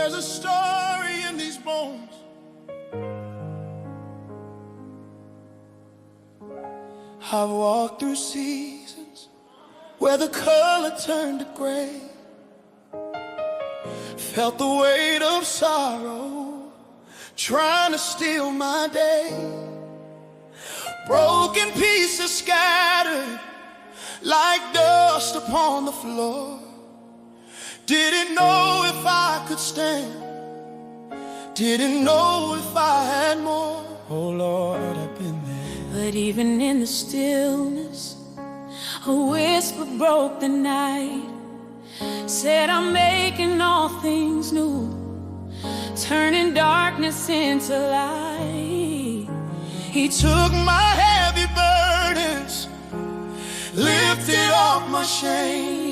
There's a story in these bones. I've walked through seasons where the color turned to gray, felt the weight of sorrow trying to steal my day. Broken pieces scattered like dust upon the floor. Didn't know if I could stand, didn't know if I had more. Oh Lord, I've been there. But even in the stillness, a whisper broke the night, said I'm making all things new, turning darkness into light. He took my heavy burdens, lifted off my shame,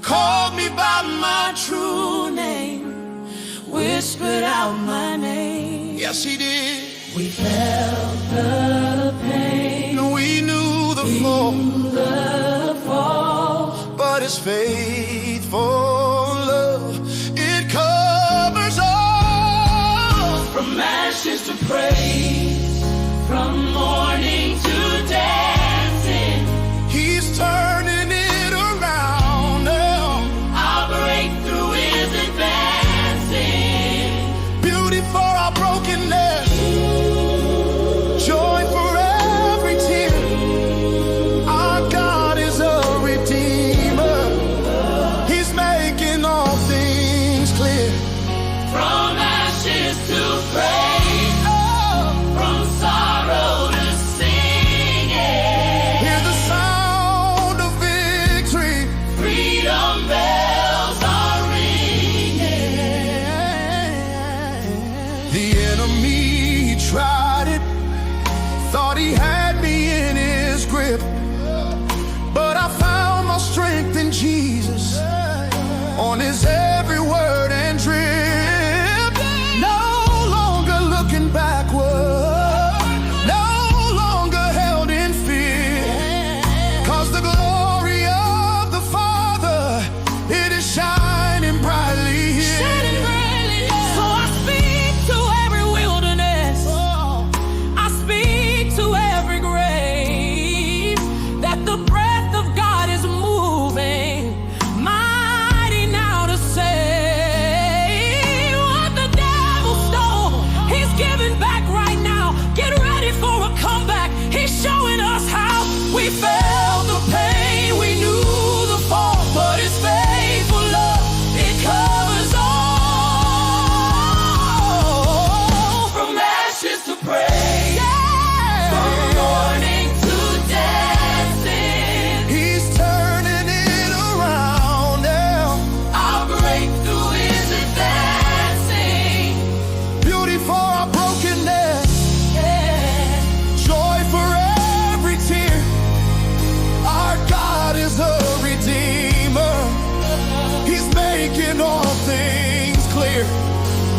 called me by my true name, whispered out my name. Yes, he did. We felt the pain, we knew the fall, but his faithful love, it covers all. From ashes to praise, from mourning to dancing, he's turning it around now. Our breakthrough is advancing. Beauty for our brokenness, joy for every tear. Our God is a redeemer. He's making all things clear. From ashes to praise, from sorrow to singing. Hear the sound of victory. Freedom bells are ringing. The enemy tried it, thought he had me in his grip, but I found my strength in Jesus, on his every word and drip. No longer looking backward, no longer held in fear, 'cause the glory of the Father, it is shining brightly here. So I speak to every wilderness, I speak to every grave, that the breath of God is moving, mighty now to save. What the devil stole, he's giving back right now. Get ready for a comeback. He's showing us how. We felt the pain, we knew the fall, but his faithful love, it covers all. From ashes to praise, from mourning to dancing, He's turning it around now. our breakthrough is advancing. Beauty for our brokenness, joy for every tear. Our God is a redeemer. He's making all things clear.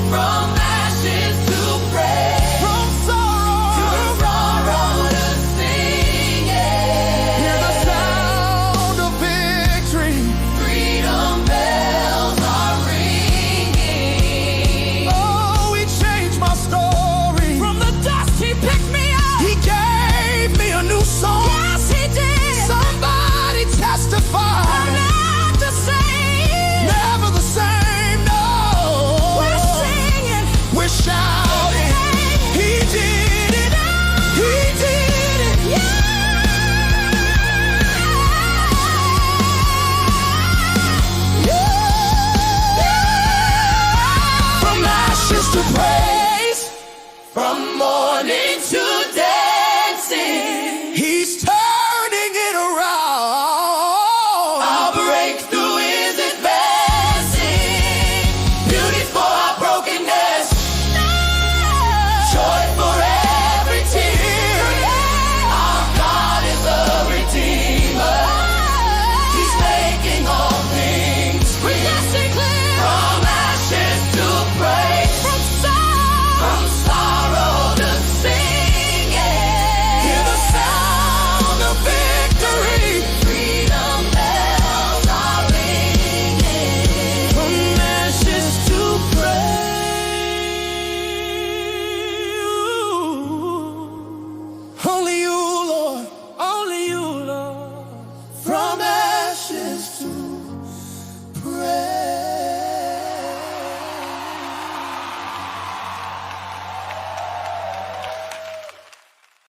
From ashes to praise, From sorrow, sorrow to singing. hear the sound of victory. Freedom bells are ringing. Oh, he changed my story. From the dust he picked me up. He gave me a new song.